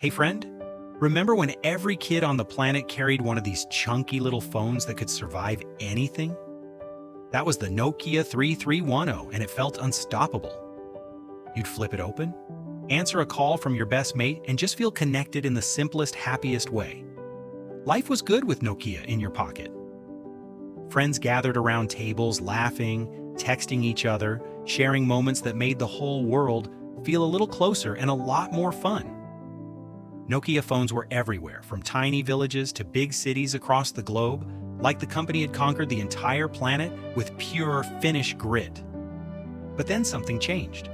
Hey friend, remember when every kid on the planet carried one of these chunky little phones that could survive anything? That was the Nokia 3310, and it felt unstoppable. You'd flip it open, answer a call from your best mate, and just feel connected in the simplest, happiest way. Life was good with Nokia in your pocket. Friends gathered around tables, laughing, texting each other, sharing moments that made the whole world feel a little closer and a lot more fun. Nokia phones were everywhere, from tiny villages to big cities across the globe, like the company had conquered the entire planet with pure Finnish grit. But then something changed.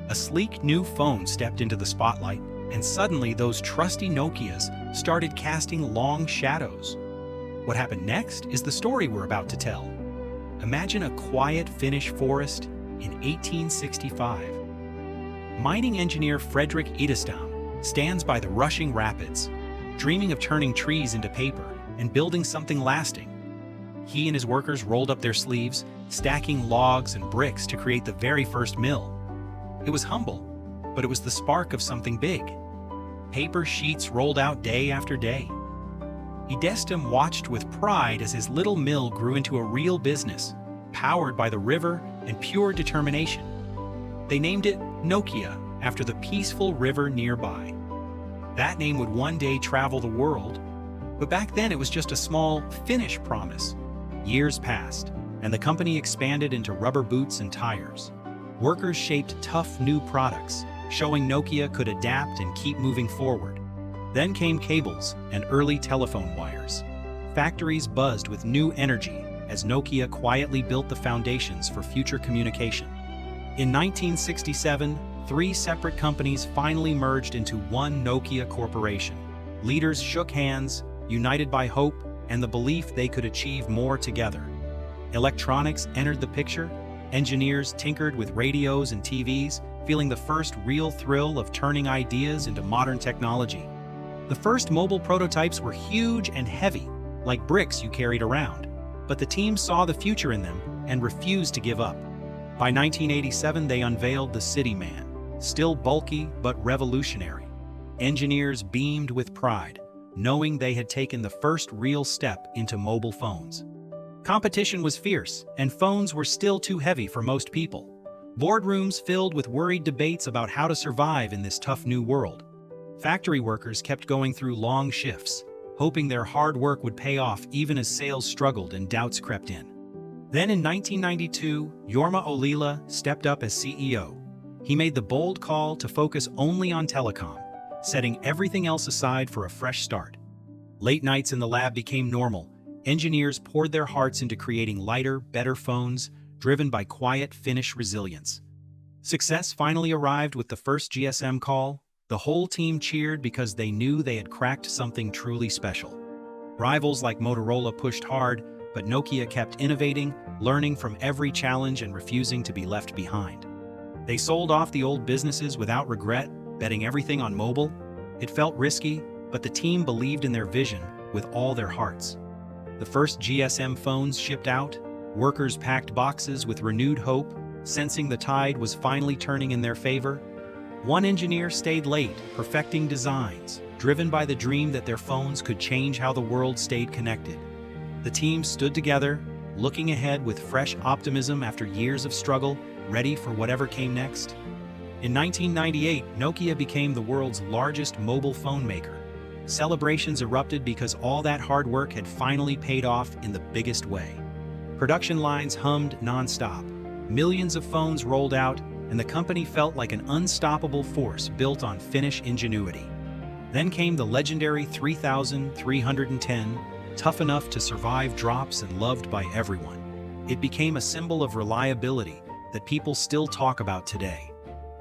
A sleek new phone stepped into the spotlight, and suddenly those trusty Nokias started casting long shadows. What happened next is the story we're about to tell. Imagine a quiet Finnish forest in 1865. Mining engineer Frederick Idestam stands by the rushing rapids, dreaming of turning trees into paper and building something lasting. He and his workers rolled up their sleeves, stacking logs and bricks to create the very first mill. It was humble, but it was the spark of something big. Paper sheets rolled out day after day. Idestam watched with pride as his little mill grew into a real business, powered by the river and pure determination. They named it Nokia, after the peaceful river nearby. That name would one day travel the world, but back then it was just a small Finnish promise. Years passed, and the company expanded into rubber boots and tires. Workers shaped tough new products, showing Nokia could adapt and keep moving forward. Then came cables and early telephone wires. Factories buzzed with new energy as Nokia quietly built the foundations for future communication. In 1967, three separate companies finally merged into one Nokia corporation. Leaders shook hands, united by hope and the belief they could achieve more together. Electronics entered the picture. Engineers tinkered with radios and TVs, feeling the first real thrill of turning ideas into modern technology. The first mobile prototypes were huge and heavy, like bricks you carried around, but the team saw the future in them and refused to give up. By 1987, they unveiled the City Man, still bulky but revolutionary. Engineers beamed with pride, knowing they had taken the first real step into mobile phones. Competition was fierce, and phones were still too heavy for most people. Boardrooms filled with worried debates about how to survive in this tough new world. Factory workers kept going through long shifts, hoping their hard work would pay off even as sales struggled and doubts crept in. Then in 1992, Jorma Ollila stepped up as CEO. He made the bold call to focus only on telecom, setting everything else aside for a fresh start. Late nights in the lab became normal. Engineers poured their hearts into creating lighter, better phones, driven by quiet Finnish resilience. Success finally arrived with the first GSM call. The whole team cheered because they knew they had cracked something truly special. Rivals like Motorola pushed hard, but Nokia kept innovating, learning from every challenge and refusing to be left behind. They sold off the old businesses without regret, betting everything on mobile. It felt risky, but the team believed in their vision with all their hearts. The first GSM phones shipped out. Workers packed boxes with renewed hope, sensing the tide was finally turning in their favor. One engineer stayed late, perfecting designs, driven by the dream that their phones could change how the world stayed connected. The team stood together, looking ahead with fresh optimism after years of struggle, ready for whatever came next. In 1998, Nokia became the world's largest mobile phone maker. Celebrations erupted because all that hard work had finally paid off in the biggest way. Production lines hummed non-stop. Millions of phones rolled out, and the company felt like an unstoppable force built on Finnish ingenuity. Then came the legendary 3310, tough enough to survive drops and loved by everyone. It became a symbol of reliability that people still talk about today.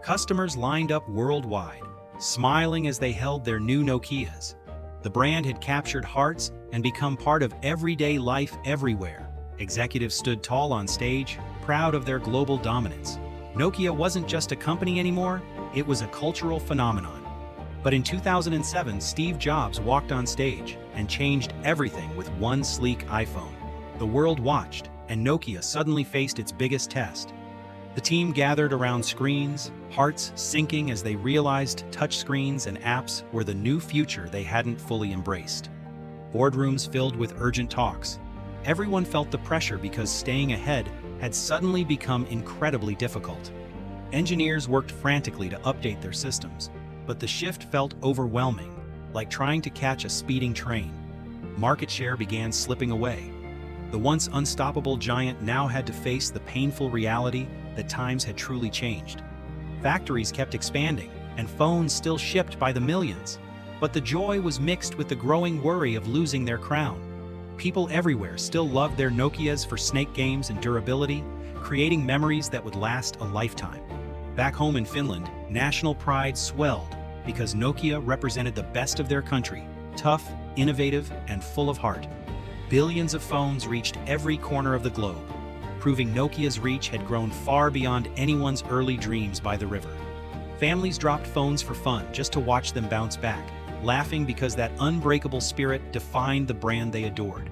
Customers lined up worldwide, smiling as they held their new Nokias. The brand had captured hearts and become part of everyday life everywhere. Executives stood tall on stage, proud of their global dominance. Nokia wasn't just a company anymore, it was a cultural phenomenon. But in 2007, Steve Jobs walked on stage and changed everything with one sleek iPhone. The world watched, and Nokia suddenly faced its biggest test. The team gathered around screens, hearts sinking as they realized touchscreens and apps were the new future they hadn't fully embraced. Boardrooms filled with urgent talks. Everyone felt the pressure because staying ahead had suddenly become incredibly difficult. Engineers worked frantically to update their systems, but the shift felt overwhelming, like trying to catch a speeding train. Market share began slipping away. The once unstoppable giant now had to face the painful reality that times had truly changed. Factories kept expanding, and phones still shipped by the millions. But the joy was mixed with the growing worry of losing their crown. People everywhere still loved their Nokias for snake games and durability, creating memories that would last a lifetime. Back home in Finland, national pride swelled because Nokia represented the best of their country, tough, innovative, and full of heart. Billions of phones reached every corner of the globe, proving Nokia's reach had grown far beyond anyone's early dreams by the river. Families dropped phones for fun just to watch them bounce back, laughing because that unbreakable spirit defined the brand they adored.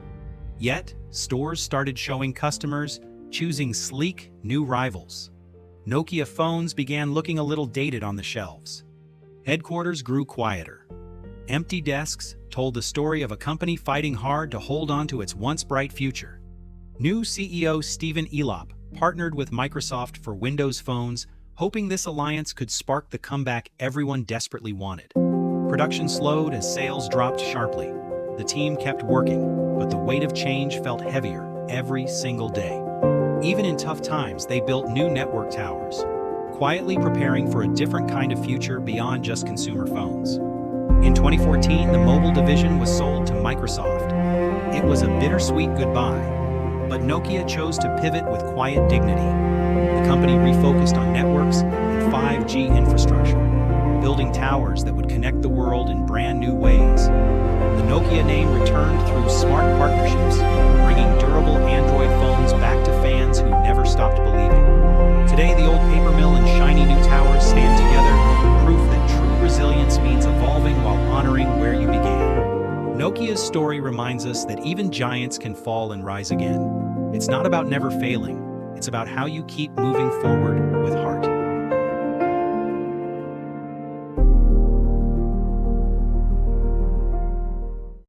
Yet, stores started showing customers choosing sleek, new rivals. Nokia phones began looking a little dated on the shelves. Headquarters grew quieter. Empty desks told the story of a company fighting hard to hold on to its once bright future. New CEO Stephen Elop partnered with Microsoft for Windows phones, hoping this alliance could spark the comeback everyone desperately wanted. Production slowed as sales dropped sharply. The team kept working, but the weight of change felt heavier every single day. Even in tough times, they built new network towers, quietly preparing for a different kind of future beyond just consumer phones. In 2014, the mobile division was sold to Microsoft. It was a bittersweet goodbye, but Nokia chose to pivot with quiet dignity. The company refocused on networks and 5G infrastructure, building towers that would connect the world in brand new ways. The Nokia name returned through smart partnerships, bringing durable Android phones back to fans who never stopped believing. Today, the old paper mill and shiny new towers stand together, proof that true resilience means evolving while honoring where you began. Nokia's story reminds us that even giants can fall and rise again. It's not about never failing, it's about how you keep moving forward with heart.